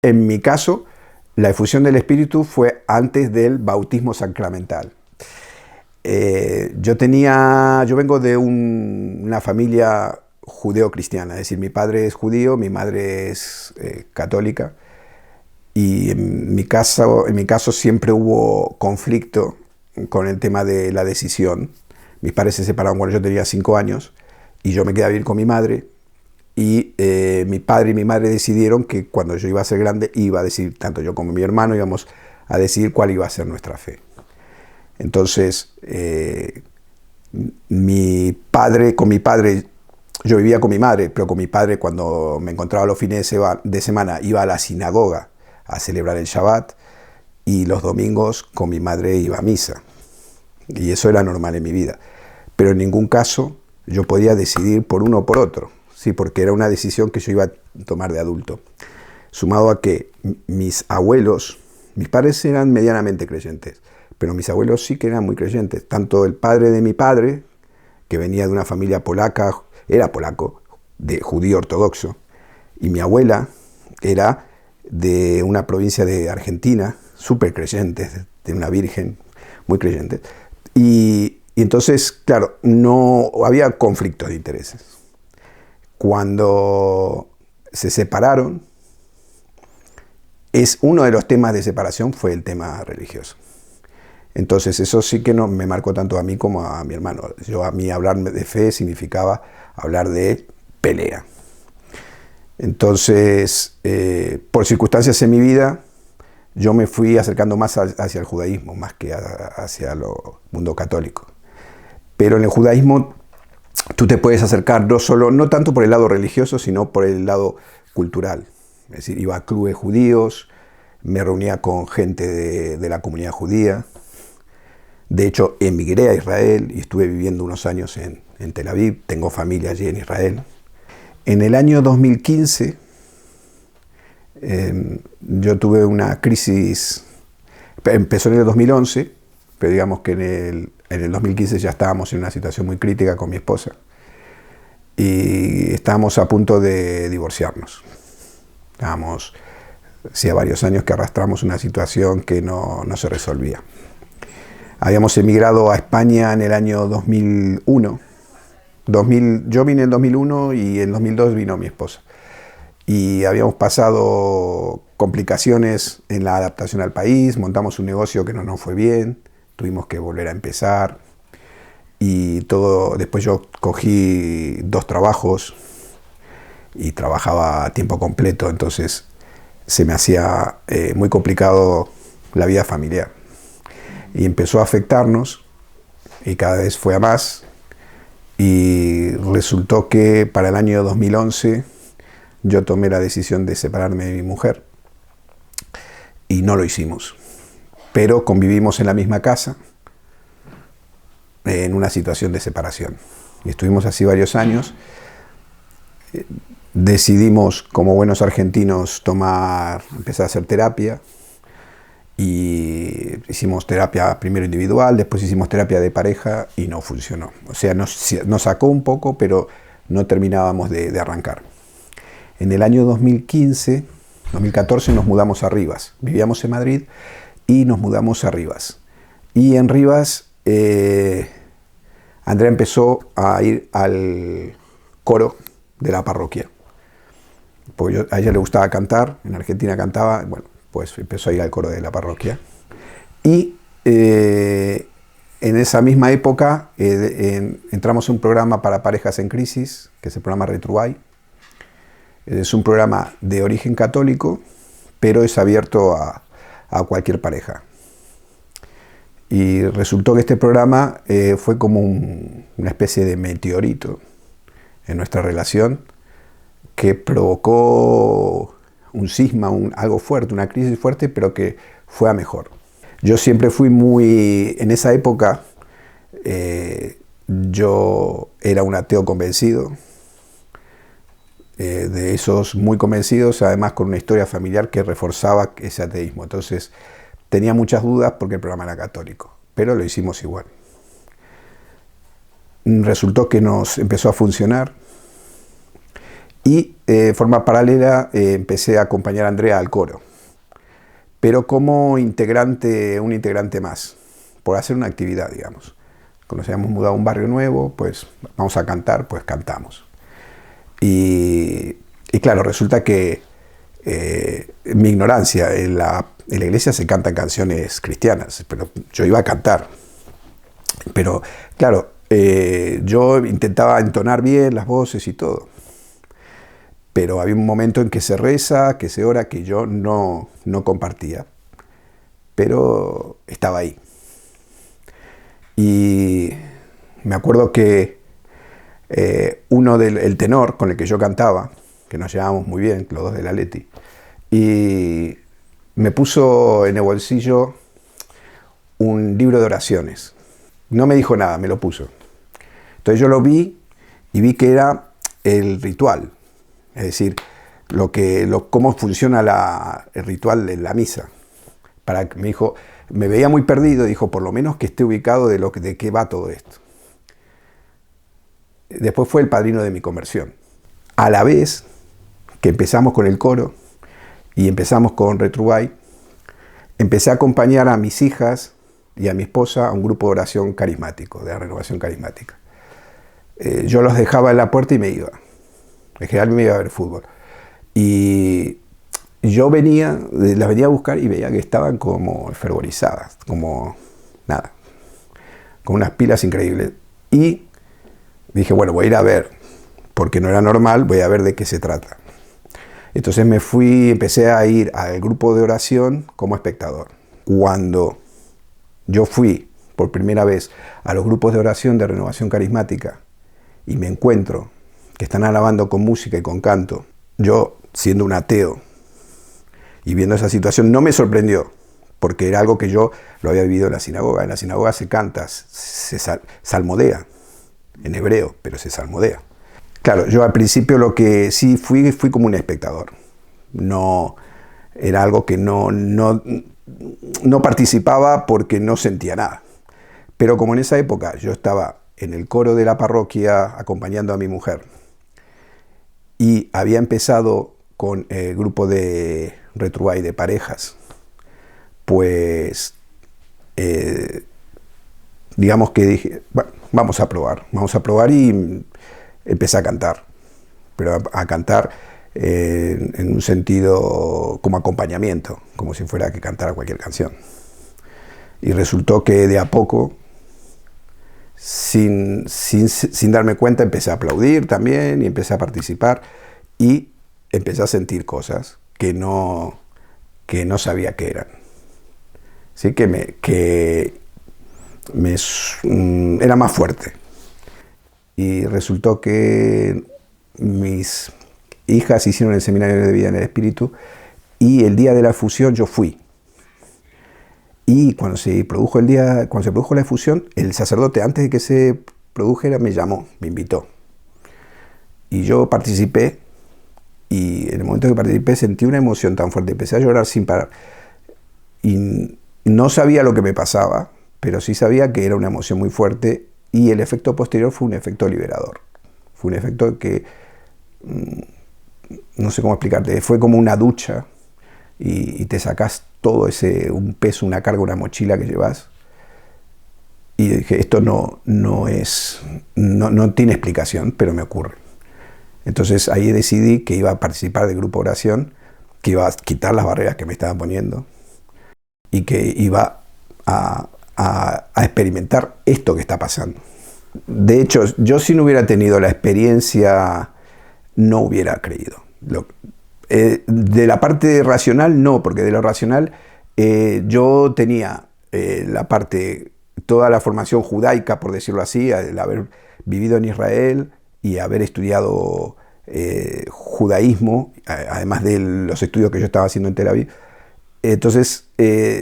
En mi caso, la efusión del Espíritu fue antes del bautismo sacramental. Yo vengo de una familia judeo-cristiana, es decir, mi padre es judío, mi madre es católica, y en mi caso siempre hubo conflicto con el tema de la decisión. Mis padres se separaron cuando yo tenía 5 años y yo me quedé a vivir con mi madre, y mi padre y mi madre decidieron que cuando yo iba a ser grande iba a decidir, tanto yo como mi hermano íbamos a decidir cuál iba a ser nuestra fe. Entonces, con mi padre, yo vivía con mi madre, pero con mi padre cuando me encontraba los fines de semana iba a la sinagoga a celebrar el Shabbat, y los domingos con mi madre iba a misa. Y eso era normal en mi vida. Pero en ningún caso yo podía decidir por uno o por otro, ¿sí? Porque era una decisión que yo iba a tomar de adulto. Sumado a que mis padres eran medianamente creyentes, pero mis abuelos sí que eran muy creyentes. Tanto el padre de mi padre, que venía de una familia polaca, era polaco, de judío ortodoxo, y mi abuela era de una provincia de Argentina, súper creyente, de una virgen, muy creyente. Y entonces, claro, no había conflictos de intereses. Cuando se separaron, uno de los temas de separación fue el tema religioso. Entonces eso sí que no me marcó tanto a mí como a mi hermano. A mí hablar de fe significaba hablar de pelea. Entonces, por circunstancias en mi vida, yo me fui acercando más hacia el judaísmo, más que hacia el mundo católico. Pero en el judaísmo tú te puedes acercar no tanto por el lado religioso, sino por el lado cultural. Es decir, iba a clubes judíos, me reunía con gente de la comunidad judía. De hecho, emigré a Israel y estuve viviendo unos años en Tel Aviv. Tengo familia allí en Israel. En el año 2015, yo tuve una crisis. Empezó en el 2011, pero digamos que en el 2015 ya estábamos en una situación muy crítica con mi esposa. Y estábamos a punto de divorciarnos. Hacía varios años que arrastramos una situación que no se resolvía. Habíamos emigrado a España en el año 2001. Yo vine en 2001 y en 2002 vino mi esposa. Y habíamos pasado complicaciones en la adaptación al país, montamos un negocio que no nos fue bien, tuvimos que volver a empezar. Y después yo cogí 2 trabajos y trabajaba a tiempo completo, entonces se me hacía muy complicado la vida familiar. Y empezó a afectarnos, y cada vez fue a más, y resultó que para el año 2011 yo tomé la decisión de separarme de mi mujer, y no lo hicimos, pero convivimos en la misma casa, en una situación de separación. Y estuvimos así varios años. Decidimos, como buenos argentinos, empezar a hacer terapia. Y hicimos terapia primero individual, después hicimos terapia de pareja y no funcionó. O sea, nos sacó un poco, pero no terminábamos de arrancar. En el año 2014 nos mudamos a Rivas. Vivíamos en Madrid y nos mudamos a Rivas. Y en Rivas Andrea empezó a ir al coro de la parroquia. Porque a ella le gustaba cantar, en Argentina cantaba, bueno, pues empezó a ir al coro de la parroquia. Y en esa misma época entramos en un programa para parejas en crisis, que es el programa Retrouvailles. Es un programa de origen católico, pero es abierto a cualquier pareja. Y resultó que este programa fue como una especie de meteorito en nuestra relación, que provocó un cisma, algo fuerte, una crisis fuerte, pero que fue a mejor. Yo siempre fui en esa época, yo era un ateo convencido, de esos muy convencidos, además con una historia familiar que reforzaba ese ateísmo. Entonces tenía muchas dudas porque el programa era católico, pero lo hicimos igual. Resultó que nos empezó a funcionar Y de forma paralela empecé a acompañar a Andrea al coro, pero como integrante, un integrante más, por hacer una actividad, digamos. Cuando nos habíamos mudado a un barrio nuevo, pues vamos a cantar, pues cantamos. Y claro, resulta que mi ignorancia, en la iglesia se cantan canciones cristianas, pero yo iba a cantar. Pero claro, yo intentaba entonar bien las voces y todo. Pero había un momento en que se reza, que se ora, que yo no compartía. Pero estaba ahí. Y me acuerdo que el tenor con el que yo cantaba, que nos llevábamos muy bien, los dos del Atleti, y me puso en el bolsillo un libro de oraciones. No me dijo nada, me lo puso. Entonces yo lo vi y vi que era el ritual, es decir, cómo funciona el ritual de la misa. Me dijo, me veía muy perdido, dijo, por lo menos que esté ubicado de qué va todo esto. Después fue el padrino de mi conversión. A la vez que empezamos con el coro y empezamos con Retrubay, empecé a acompañar a mis hijas y a mi esposa a un grupo de oración carismático, de la renovación carismática. Yo los dejaba en la puerta y me iba. En general me iba a ver fútbol. Y yo las venía a buscar y veía que estaban como fervorizadas, como nada, con unas pilas increíbles. Y dije, bueno, voy a ir a ver, porque no era normal, voy a ver de qué se trata. Entonces empecé a ir al grupo de oración como espectador. Cuando yo fui por primera vez a los grupos de oración de renovación carismática y me encuentro que están alabando con música y con canto, yo, siendo un ateo y viendo esa situación, no me sorprendió, porque era algo que yo lo había vivido en la sinagoga. En la sinagoga se canta, se salmodea, en hebreo, pero se salmodea. Claro, yo al principio lo que sí fui como un espectador. No, era algo que no participaba porque no sentía nada. Pero como en esa época yo estaba en el coro de la parroquia acompañando a mi mujer y había empezado con el grupo de Retrubay de parejas, pues digamos que dije, bueno, vamos a probar y empecé a cantar, pero a cantar en un sentido como acompañamiento, como si fuera que cantara cualquier canción. Y resultó que de a poco, sin darme cuenta, empecé a aplaudir también y empecé a participar y empecé a sentir cosas que no sabía qué eran. ¿Sí? Era más fuerte. Y resultó que mis hijas hicieron el seminario de vida en el Espíritu y el día de la fusión yo fui. Y cuando se produjo la fusión, el sacerdote, antes de que se produjera, me llamó, me invitó. Y yo participé, y en el momento que participé sentí una emoción tan fuerte, empecé a llorar sin parar. Y no sabía lo que me pasaba, pero sí sabía que era una emoción muy fuerte, y el efecto posterior fue un efecto liberador. Fue un efecto que, no sé cómo explicarte, fue como una ducha, y te sacás todo un peso, una carga, una mochila que llevas. Y dije, esto no tiene explicación, pero me ocurre. Entonces ahí decidí que iba a participar del grupo de oración, que iba a quitar las barreras que me estaban poniendo y que iba a experimentar esto que está pasando. De hecho, yo si no hubiera tenido la experiencia, no hubiera creído. De la parte racional, no, porque de lo racional yo tenía toda la formación judaica, por decirlo así, el haber vivido en Israel y haber estudiado judaísmo, además de los estudios que yo estaba haciendo en Tel Aviv. Entonces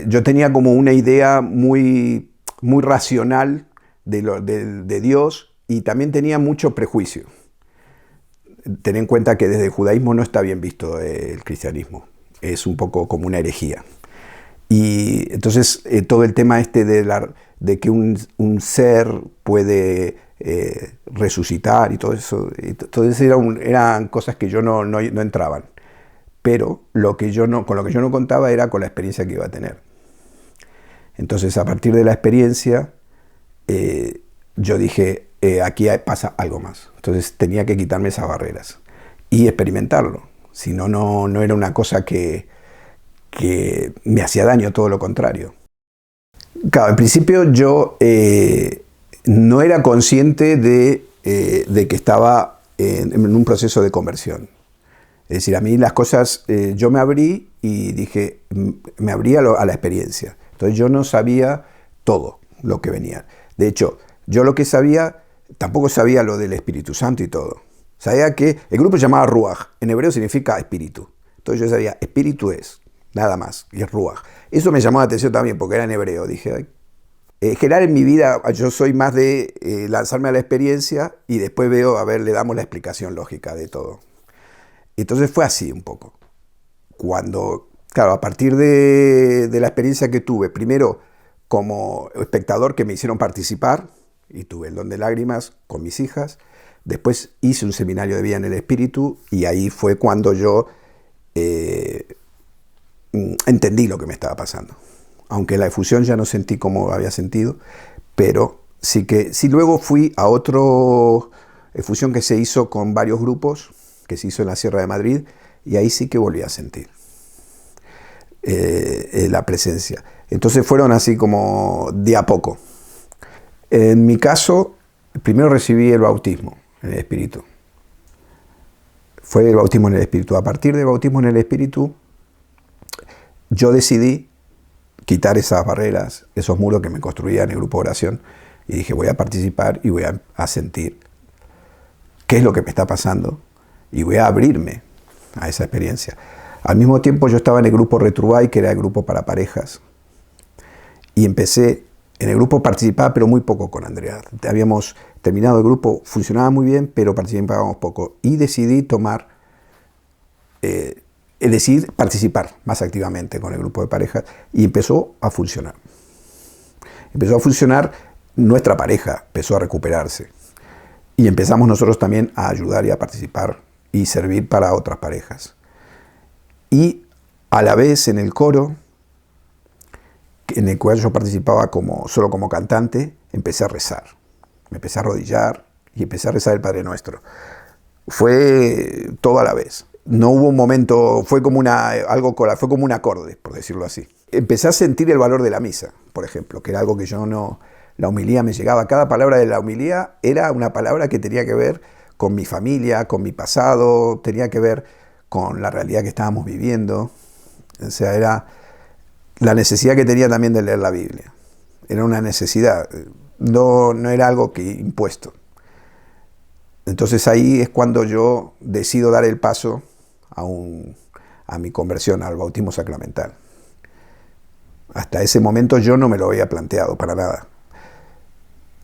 yo tenía como una idea muy, muy racional de Dios, y también tenía mucho prejuicio. Ten en cuenta que desde el judaísmo no está bien visto el cristianismo, es un poco como una herejía. Y entonces todo el tema de que un ser puede resucitar y todo eso. Entonces eran cosas que yo no entraban. Pero con lo que yo no contaba era con la experiencia que iba a tener. Entonces, a partir de la experiencia, yo dije, aquí pasa algo más. Entonces tenía que quitarme esas barreras y experimentarlo. Si no, no era una cosa que me hacía daño, todo lo contrario. Claro, en principio yo no era consciente de que estaba en un proceso de conversión. Es decir, a mí las cosas, yo me abrí y dije, me abrí a la experiencia. Entonces yo no sabía todo lo que venía. De hecho, yo lo que sabía, tampoco sabía lo del Espíritu Santo y todo. Sabía que el grupo se llamaba Ruach, en hebreo significa espíritu. Entonces yo sabía, espíritu es, nada más, y es Ruach. Eso me llamó la atención también porque era en hebreo. Dije, en general en mi vida yo soy más de lanzarme a la experiencia y después veo, a ver, le damos la explicación lógica de todo. Entonces fue así un poco. Cuando, claro, a partir de la experiencia que tuve, primero como espectador que me hicieron participar, y tuve el don de lágrimas con mis hijas, después hice un seminario de vida en el Espíritu, y ahí fue cuando yo entendí lo que me estaba pasando. Aunque la efusión ya no sentí como había sentido, pero sí luego fui a otro efusión que se hizo con varios grupos, que se hizo en la Sierra de Madrid, y ahí sí que volví a sentir la presencia. Entonces fueron así como de a poco. En mi caso, primero recibí el bautismo en el Espíritu. Fue el bautismo en el Espíritu. A partir del bautismo en el Espíritu, yo decidí quitar esas barreras, esos muros que me construía en el grupo de oración, y dije, voy a participar y voy a sentir qué es lo que me está pasando, y voy a abrirme a esa experiencia. Al mismo tiempo yo estaba en el grupo Retrubay, que era el grupo para parejas, y empecé, en el grupo participaba, pero muy poco con Andrea. Habíamos terminado el grupo, funcionaba muy bien, pero participábamos poco, y decidí decidí participar más activamente con el grupo de parejas, y empezó a funcionar. Empezó a funcionar, nuestra pareja empezó a recuperarse, y empezamos nosotros también a ayudar y a participar y servir para otras parejas. Y a la vez en el coro, en el cual yo participaba solo como cantante, empecé a rezar. Me empecé a arrodillar y empecé a rezar el Padre Nuestro. Fue todo a la vez. No hubo un momento, fue como un acorde, por decirlo así. Empecé a sentir el valor de la misa, por ejemplo, que era algo que yo no... La homilía me llegaba. Cada palabra de la homilía era una palabra que tenía que ver con mi familia, con mi pasado, tenía que ver con la realidad que estábamos viviendo. O sea, era la necesidad que tenía también de leer la Biblia. Era una necesidad, no era algo impuesto. Entonces ahí es cuando yo decido dar el paso a mi conversión, al bautismo sacramental. Hasta ese momento yo no me lo había planteado para nada.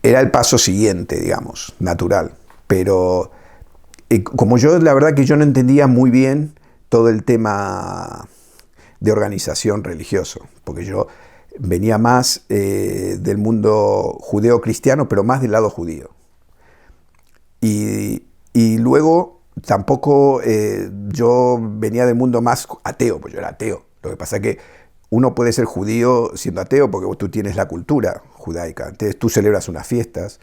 Era el paso siguiente, digamos, natural. Pero como yo, la verdad que yo no entendía muy bien todo el tema de organización religioso, porque yo venía más del mundo judeo-cristiano, pero más del lado judío. Y luego tampoco yo venía del mundo más ateo, pues yo era ateo. Lo que pasa es que uno puede ser judío siendo ateo porque tú tienes la cultura judaica. Entonces tú celebras unas fiestas,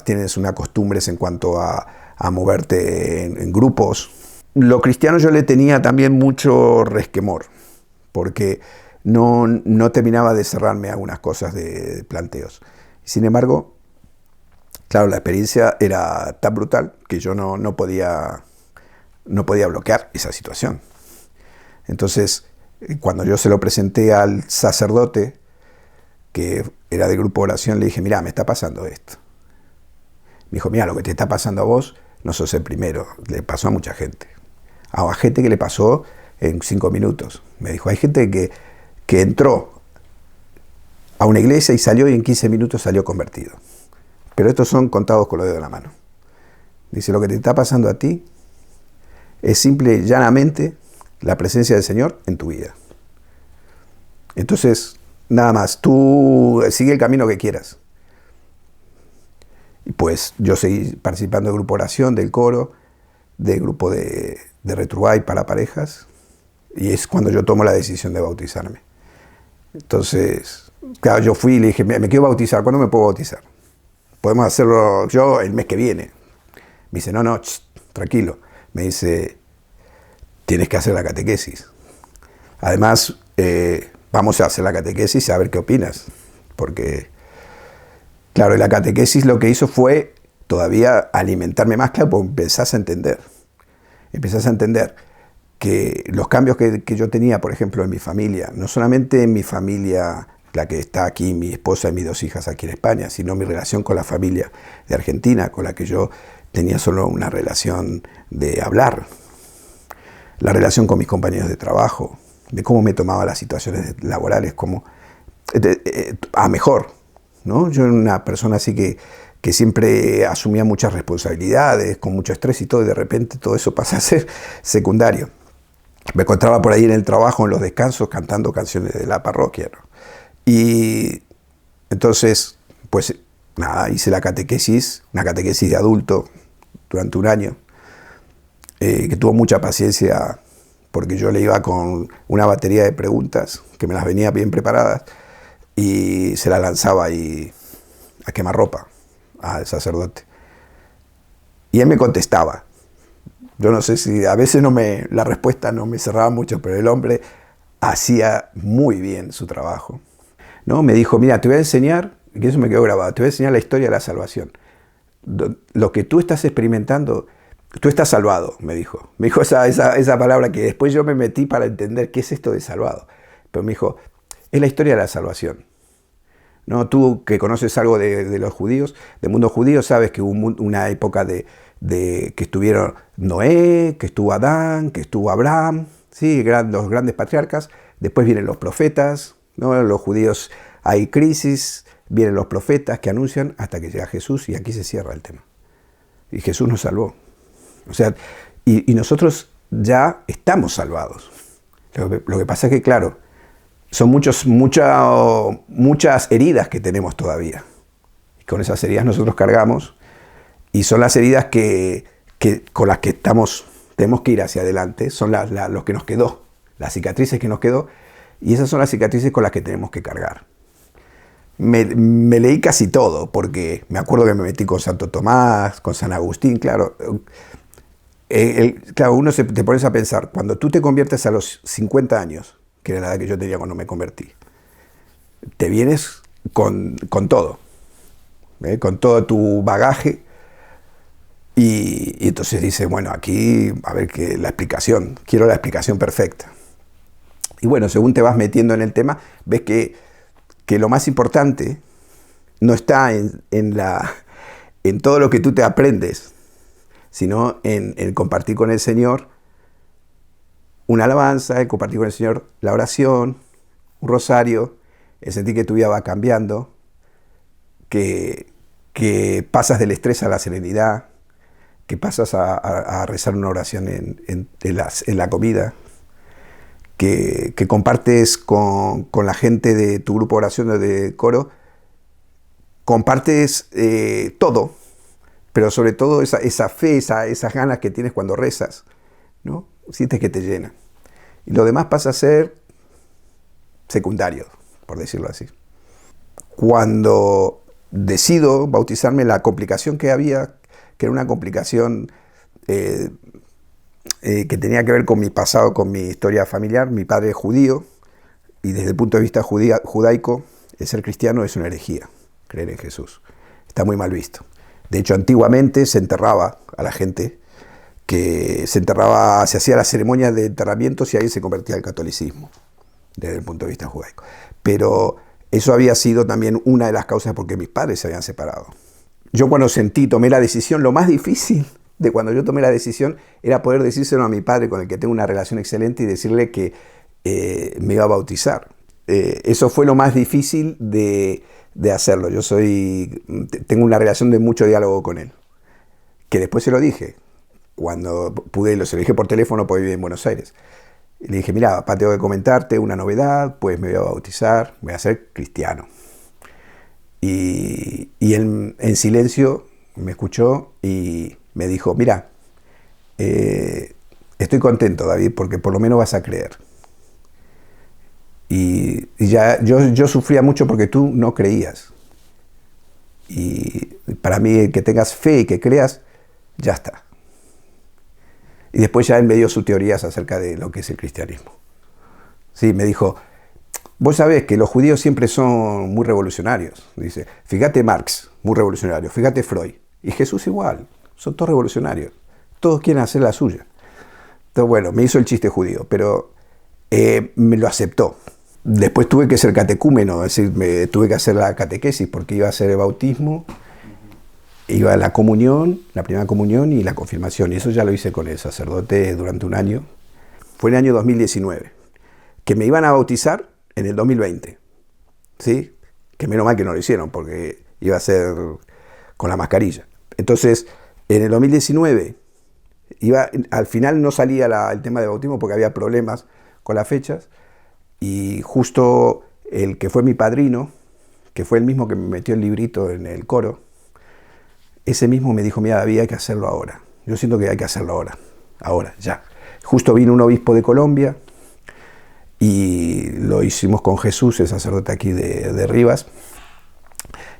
tienes unas costumbres en cuanto a moverte en grupos. Lo cristiano yo le tenía también mucho resquemor, porque no terminaba de cerrarme algunas cosas de planteos. Sin embargo, claro, la experiencia era tan brutal que yo no podía bloquear esa situación. Entonces, cuando yo se lo presenté al sacerdote, que era del grupo de oración, le dije, mirá, me está pasando esto. Me dijo, mirá, lo que te está pasando a vos, no sos el primero, le pasó a mucha gente. A gente que le pasó en 5 minutos. Me dijo, hay gente que entró a una iglesia y salió y en 15 minutos salió convertido. Pero estos son contados con los dedos de la mano. Dice, lo que te está pasando a ti es simple y llanamente la presencia del Señor en tu vida. Entonces, nada más, tú sigue el camino que quieras. Y pues yo seguí participando del grupo oración, del coro, del grupo de Retrubay para parejas, y es cuando yo tomo la decisión de bautizarme. Entonces, claro, yo fui y le dije, me quiero bautizar, ¿cuándo me puedo bautizar? Podemos hacerlo yo el mes que viene. Me dice, no, tranquilo. Me dice, tienes que hacer la catequesis. Además, vamos a hacer la catequesis a ver qué opinas. Porque, claro, la catequesis lo que hizo fue todavía alimentarme más, claro, porque empezás a entender. Empezás a entender que los cambios que yo tenía, por ejemplo, en mi familia, no solamente en mi familia, la que está aquí, mi esposa y mis 2 hijas aquí en España, sino mi relación con la familia de Argentina, con la que yo tenía solo una relación de hablar, la relación con mis compañeros de trabajo, de cómo me tomaba las situaciones laborales, como a mejor, ¿no? Yo era una persona así que siempre asumía muchas responsabilidades, con mucho estrés y todo, y de repente todo eso pasa a ser secundario. Me encontraba por ahí en el trabajo, en los descansos, cantando canciones de la parroquia, ¿no? Y entonces, pues nada, hice la catequesis, una catequesis de adulto durante un año, que tuvo mucha paciencia porque yo le iba con una batería de preguntas que me las venía bien preparadas y se las lanzaba ahí a quemarropa al sacerdote. Y él me contestaba. Yo no sé si a veces la respuesta no me cerraba mucho, pero el hombre hacía muy bien su trabajo, ¿no? Me dijo, mira, te voy a enseñar, que eso me quedó grabado, te voy a enseñar la historia de la salvación. Lo que tú estás experimentando, tú estás salvado, me dijo. Me dijo esa palabra que después yo me metí para entender qué es esto de salvado. Pero me dijo, es la historia de la salvación. ¿No? Tú que conoces algo de los judíos, del mundo judío, sabes que hubo una época de que estuvieron Noé, que estuvo Adán, que estuvo Abraham, ¿sí? Los grandes patriarcas. Después vienen los profetas, ¿no? Los judíos hay crisis, vienen los profetas que anuncian hasta que llega Jesús y aquí se cierra el tema. Y Jesús nos salvó. O sea, y nosotros ya estamos salvados. Lo que pasa es que, claro, son muchas heridas que tenemos todavía. Y con esas heridas nosotros cargamos y son las heridas con las que tenemos que ir hacia adelante, son los que nos quedó, las cicatrices que nos quedó, y esas son las cicatrices con las que tenemos que cargar. Me leí casi todo, porque me acuerdo que me metí con Santo Tomás, con San Agustín, claro. Claro, uno te pones a pensar, cuando tú te conviertes a los 50 años, que era la edad que yo tenía cuando me convertí, te vienes con todo, con todo tu bagaje, y entonces dices, bueno, aquí, a ver, quiero la explicación perfecta. Y bueno, según te vas metiendo en el tema, ves que lo más importante no está en todo lo que tú te aprendes, sino en compartir con el Señor una alabanza, en compartir con el Señor la oración, un rosario, el sentir que tu vida va cambiando, que pasas del estrés a la serenidad, que pasas a rezar una oración en la comida, que compartes con la gente de tu grupo de oración o de coro, compartes todo, pero sobre todo esa fe, esas ganas que tienes cuando rezas, ¿no? Sientes que te llena. Y lo demás pasa a ser secundario, por decirlo así. Cuando decido bautizarme, la complicación que había, que era una complicación que tenía que ver con mi pasado, con mi historia familiar. Mi padre es judío, y desde el punto de vista judaico, el ser cristiano es una herejía, creer en Jesús. Está muy mal visto. De hecho, antiguamente se enterraba a la gente, se hacía la ceremonia de enterramientos y ahí se convertía al catolicismo, desde el punto de vista judaico. Pero eso había sido también una de las causas por qué mis padres se habían separado. Yo cuando tomé la decisión, lo más difícil de cuando yo tomé la decisión era poder decírselo a mi padre, con el que tengo una relación excelente, y decirle que me iba a bautizar. Eso fue lo más difícil de hacerlo. Tengo una relación de mucho diálogo con él, que después se lo dije. Cuando pude, se lo dije por teléfono, porque vive en Buenos Aires. Y le dije, mira, papá, tengo que comentarte una novedad, pues me voy a bautizar, me voy a hacer cristiano. Y él en silencio me escuchó y me dijo, mira, estoy contento, David, porque por lo menos vas a creer. Y ya yo sufría mucho porque tú no creías. Y para mí, que tengas fe y que creas, ya está. Y después ya él me dio sus teorías acerca de lo que es el cristianismo. Sí, me dijo, vos sabés que los judíos siempre son muy revolucionarios. Dice, fíjate Marx, muy revolucionario, fíjate Freud. Y Jesús igual, son todos revolucionarios. Todos quieren hacer la suya. Entonces, bueno, me hizo el chiste judío, pero me lo aceptó. Después tuve que ser catecúmeno, es decir, tuve que hacer la catequesis porque iba a hacer el bautismo, iba a la comunión, la primera comunión y la confirmación. Y eso ya lo hice con el sacerdote durante un año. Fue en el año 2019, que me iban a bautizar en el 2020. ¿Sí? Que menos mal que no lo hicieron porque iba a ser con la mascarilla. Entonces, en el 2019, al final no salía el tema de bautismo porque había problemas con las fechas. Y justo el que fue mi padrino, que fue el mismo que me metió el librito en el coro, ese mismo me dijo, mira, David, hay que hacerlo ahora. Yo siento que hay que hacerlo ahora, ya. Justo vino un obispo de Colombia y lo hicimos con Jesús, el sacerdote aquí de Rivas,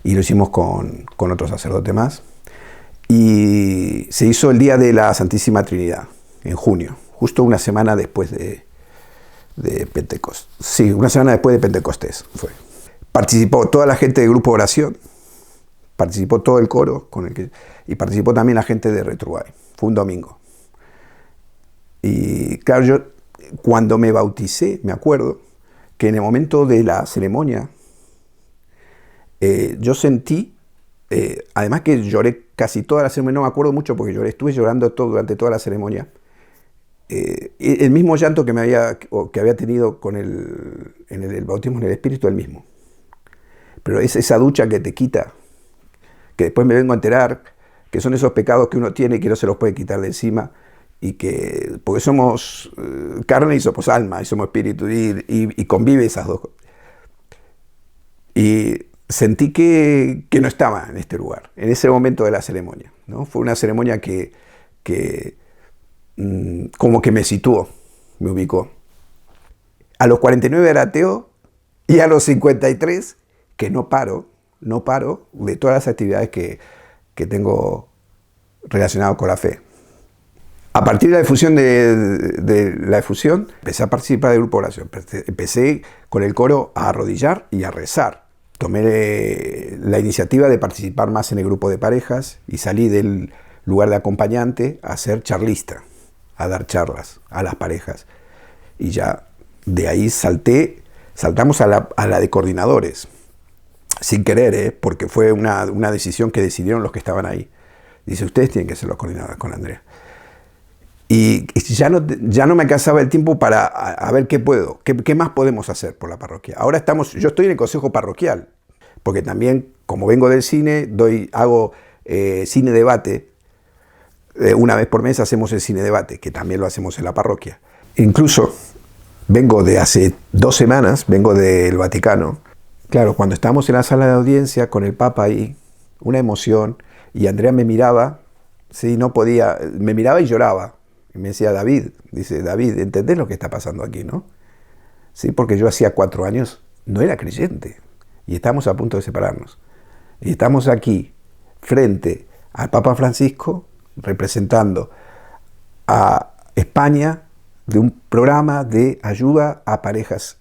y lo hicimos con otro sacerdote más. Y se hizo el día de la Santísima Trinidad, en junio, justo una semana después de Pentecostés. Sí, una semana después de Pentecostés fue. Participó toda la gente del grupo de oración, participó todo el coro y participó también la gente de Retrobay. Fue un domingo. Y claro, yo cuando me bauticé, me acuerdo que en el momento de la ceremonia, yo sentí, además que lloré casi toda la ceremonia, no me acuerdo mucho porque estuve llorando durante toda la ceremonia. El mismo llanto que había tenido en el bautismo en el Espíritu, el mismo. Pero es esa ducha que te quita, que después me vengo a enterar que son esos pecados que uno tiene y que no se los puede quitar de encima, porque somos carne y somos alma, y somos espíritu, y convive esas dos. Y sentí que no estaba en este lugar, en ese momento de la ceremonia, ¿no? Fue una ceremonia que como que me situó, me ubicó. A los 49 era ateo y a los 53 que no paro de todas las actividades que tengo relacionadas con la fe. A partir de la difusión de la efusión, empecé a participar del grupo de oración. Empecé con el coro a arrodillar y a rezar. Tomé la iniciativa de participar más en el grupo de parejas y salí del lugar de acompañante a ser charlista, a dar charlas a las parejas. Y ya de ahí saltamos a la de coordinadores, sin querer, porque fue una decisión que decidieron los que estaban ahí. Dice, ustedes tienen que ser los coordinadores con Andrea. Y ya no me alcanzaba el tiempo para a ver qué más podemos hacer por la parroquia. Ahora yo estoy en el consejo parroquial, porque también, como vengo del cine, hago cine debate. Una vez por mes hacemos el cine debate, que también lo hacemos en la parroquia. Incluso vengo de hace 2 semanas, vengo del Vaticano. Claro, cuando estábamos en la sala de audiencia con el Papa ahí, una emoción, y Andrea me miraba, sí, no podía, me miraba y lloraba. Y me decía, David, ¿entendés lo que está pasando aquí, no? Sí, porque yo hacía 4 años no era creyente, y estamos a punto de separarnos. Y estamos aquí, frente al Papa Francisco, representando a España de un programa de ayuda a parejas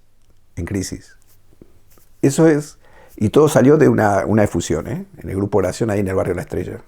en crisis. Eso es, y todo salió de una efusión, en el grupo de oración ahí en el barrio La Estrella.